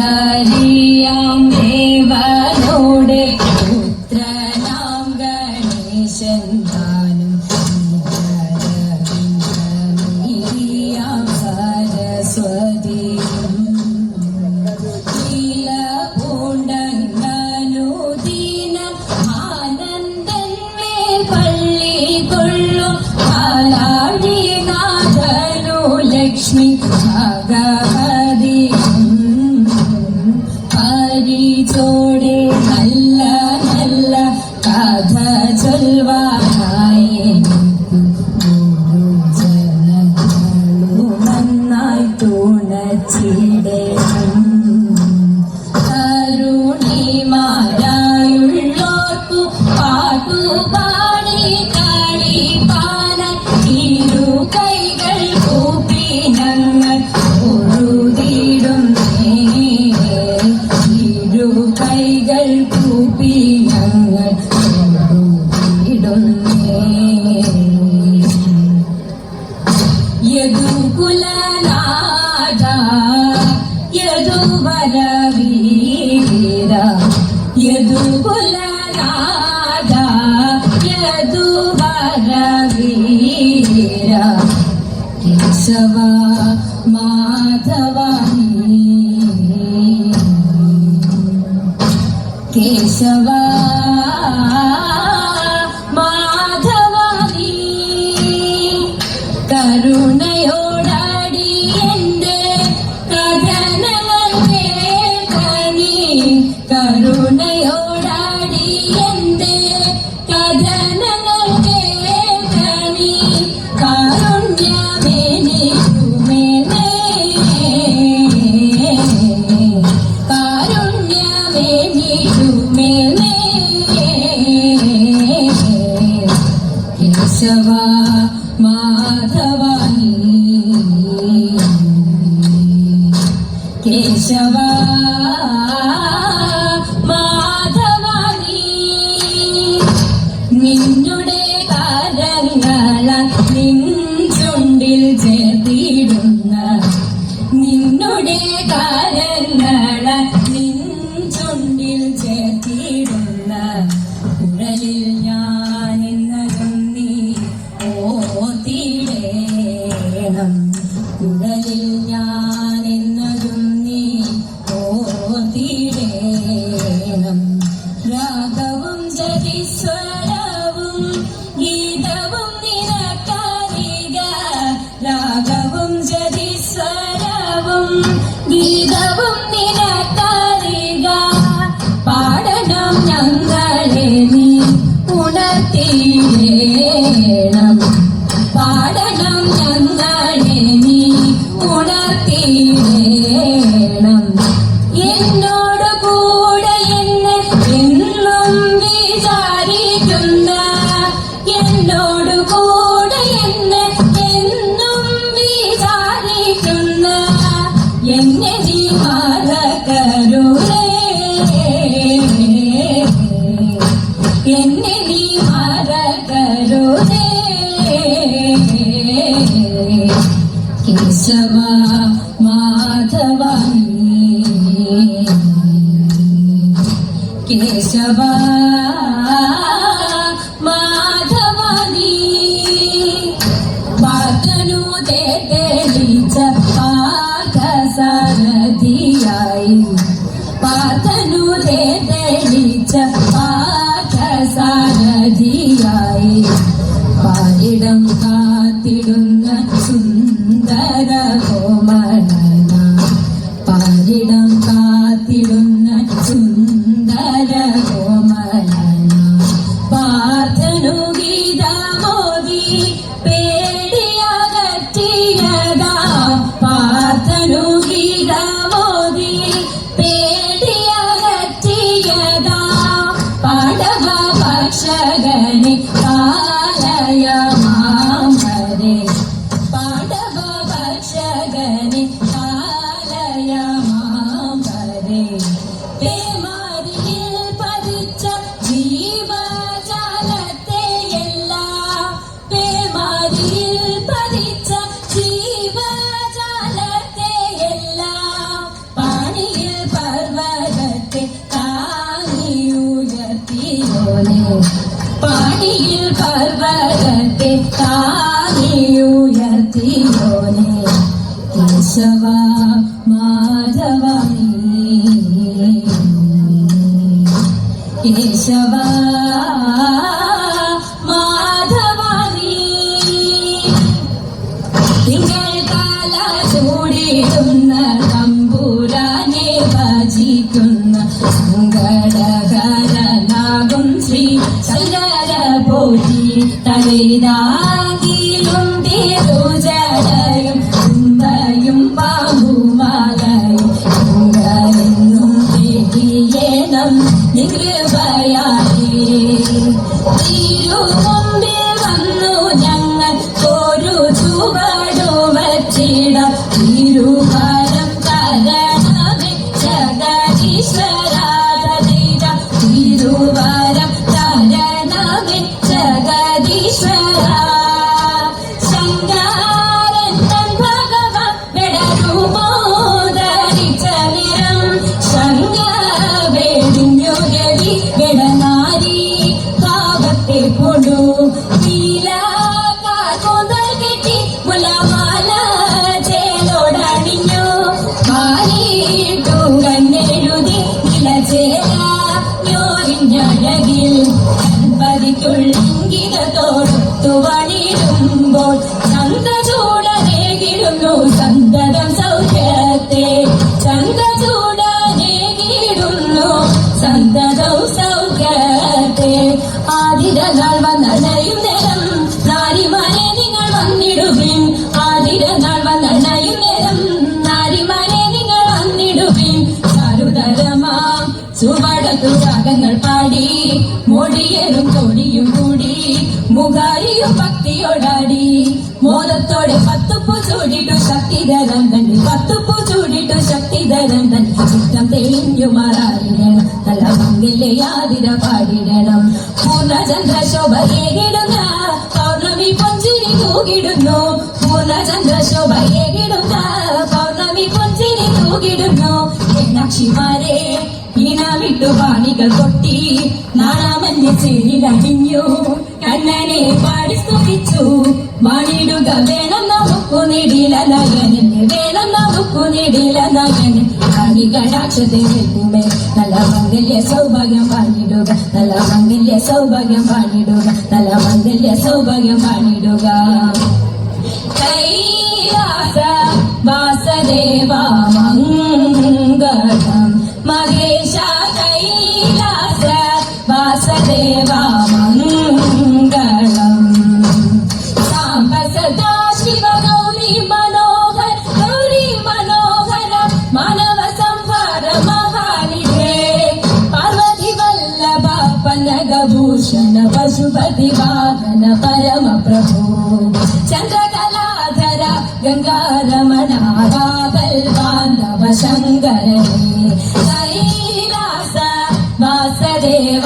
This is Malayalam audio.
കാലരിയാം ദേവനോടെ പുത്രനാം ഗണേശൻ താനും നീയാം സരസ്വതിയും നീല പൂണ്ടങ്ങനുദീനം ആനന്ദന്മേൽ പള്ളി കൊള്ളും കാലാടിനാഥനു ലക്ഷ്മി ഭഗവതി ചോടെ നല്ല നല്ല കഥ ചൊൽവാനായി ജനങ്ങളു നന്നായി തുണച്ചിടേണം തരുണിമാരായുള്ളോർക്കു പാട്ടുപാടി കളിപ്പാന ഇരു കൈകൾ കൂപ്പി ഞങ്ങൾ പൊറുതിടും കൈകൾ കൂപ്പി ഞങ്ങൾ ഇടുന്നേ യദുകുലനാഥ യദുവരവീര യദുകുലനാഥ യദുവരവീര കേശവ മാധവ കേശവ മാധവനീ കരുണയോടാടി എന്റെ കഥനങ്ങൾ കേൾക്കനീ കരുണയോടാടി എന്റെ കഥനങ്ങൾ കേൾക്കനീ കാരുണ്യമേനിക്കുമേനേ കേശവ മാധവനീ കേശവ മാധവനീ നിന്നുടെ കാര്യങ്ങള നിൻ ചുണ്ടിൽ ചേർത്തിടുന്ന നിന്നുടെ കാര്യങ്ങള നിൻ ചുണ്ടിൽ ചേർത്തിടുന്ന കുഴലിൽ ഞാൻ എന്നതും നീ ഓർത്തിടേണം കുഴലിൽ ഞാൻ എന്നതും നീ ഓർത്തിടേണം രാഗവും ജതിസ്വരവും ഗീതവും നിനക്കറിക രാഗവും ജതിസ്വരവും ഗീതവും നിനക്കറിക പാടണം ഞങ്ങളെ നീ ഉണർത്തിടേണം പാടണം ഞങ്ങളെ നീ ഉണർത്തിടേണം എന്നോട് കൂടെ എന്നെ എന്നും വിചാരിക്കുന്ന എന്നോട് കൂടെ എന്നെ എന്നും വിചാരിക്കുന്ന എന്നെ നീ മറക്കരുതേ എന്നെ നീ മറക്കരുതേ കേശവ മാധവനീ കേശവ മാധവനീ പാതനു തെളിച്ച പാർത്ഥസാരഥിയായി പാതനു തെളിച്ച പാർത്ഥസാരഥിയായി പാരിടം കാത്തിടുന്ന സുന്ദര കോമളന പാരിടം കാത്തിടുന്ന സുന്ദര കോമളന പാർത്ഥനു ഗീതമോദി പേടിയകറ്റിയതാ പാർത്ഥനു ഗീതമോദി പേടിയകറ്റിയതാ പാടവ ഭക്ഷകനെ കാലയ മാമരെ പാടവ ഭക്ഷകനെ കാലയ മാമരെ പേമാരിയിൽ പതിച്ച ജീവജാലത്തെ എല്ലാം പേമാരിയിൽ പതിച്ച തിരുതാകിലും തിരുജടയും തുമ്പയും പാമ്പുമാലയും തുങ്കലെന്നും തെളിയണം നികൃപയാലേ. തിരുമുമ്പിൽ വന്നു ഞങ്ങൾ ഒരു ചുവടു വച്ചിടാം. തിരുകരം തരണമേ ജഗദീശ്വരാ തിരുവരം തരണമേ ജഗദീശ്വരാ. ശങ്കാരൻ തൻ ഭഗവാൻ വെടരുമോദരിച്ച നിരം ശങ്ക വെടിഞ്ഞു രവി വെടനാരി ഭാവത്തെ കൊണ്ടു നീലാകാർകൂന്തൽ കെട്ടി മുലമാല ചേലോടണിഞ്ഞു മാറിയിട്ടു കണ്ണെഴുതി നിലചേല ഞ്ഞഴകിൽ പതിക്കുള്ളിംഗിതത്തോടൊത്തു വണിടുമ്പോൾ ചന്തചൂടനേകിടുന്നു സന്തതം സൗഖ്യത്തെ. ചന്തചൂടനേകിടുന്നു സന്തതം സൗഖ്യത്തെ. ആതിരനാൾ വന്നണയും നേരം നാരിമാരെ നിങ്ങൾ വന്നിടുവിൻ. ആതിരനാൾ വന്നണയും നേരം നാരിമാരെ നിങ്ങൾ വന്നിടുവിൻ. ചരുതരമാം ചുവടത്തു രാഗങ്ങൾ പാടി മൊഴിയരും തൊടിയും കൂടി മുഖാരിയും ഭക്തിയോടാടി മോദത്തോടെ പത്തുപ്പു ചൂടിട്ടു ശക്തിധരം തന്നെ. പത്തുപ്പു ചൂടിട്ടു ശക്തിധരം തന്നെ. ചിത്രം തെളിഞ്ഞു മാറായിടണം നല്ല മംഗല്യാതിര പാടിടണം. പൂർണ്ണചന്ദ്രശോഭയേകിടുന്ന പൗർണമി പൊഞ്ചിരി തൂകിടുന്നു. പൂർണ്ണചന്ദ്രശോഭയേകിടുന്ന പൗർണമി പൊഞ്ചിരി തൂകിടുന്നു. മീനാക്ഷിമാരെ ഈണമിട്ടു പാണികൾ കൊട്ടി നാണാമഞ്ഞ ചേരിലടിഞ്ഞു കണ്ണനെ പാടി സ്തുതിച്ചു. വാണിടുക വേണം നമുക്കു നെടില നയനെ വേണം നമുക്കു നെടില നയനെ. കണികടാക്ഷത്തെ വെല്ലുമേ നല്ല മംഗല്യ സൗഭാഗ്യം പാടിടുക നല്ല മംഗല്യ സൗഭാഗ്യം പാടിടുക നല്ല മംഗല്യ സൗഭാഗ്യം പാടിടുക. കൈലാസ വാസദേവ മംഗളം മഹേശ കൈലാസ വാസദേവ മംഗളം. സാംബ സദാ ശിവ ഗൗരി മനോഹര ഗൗരി മനോഹര മാനവ സംഹാര മഹാനിധേ. പാർവതി വല്ലഭ പന്നഗഭൂഷಣ ಪಶುಪತಿ ವಾಹನ ಪರಮ ಪ್ರಭು ಚಂದ್ರಕಲಾಧರ ಗಂಗಾರಮಣ ರಾಘಲ್ ಬಾಂಧವ ಶಂಕರನೇ ಕೈಲಾಸ ವಾಸದೇವ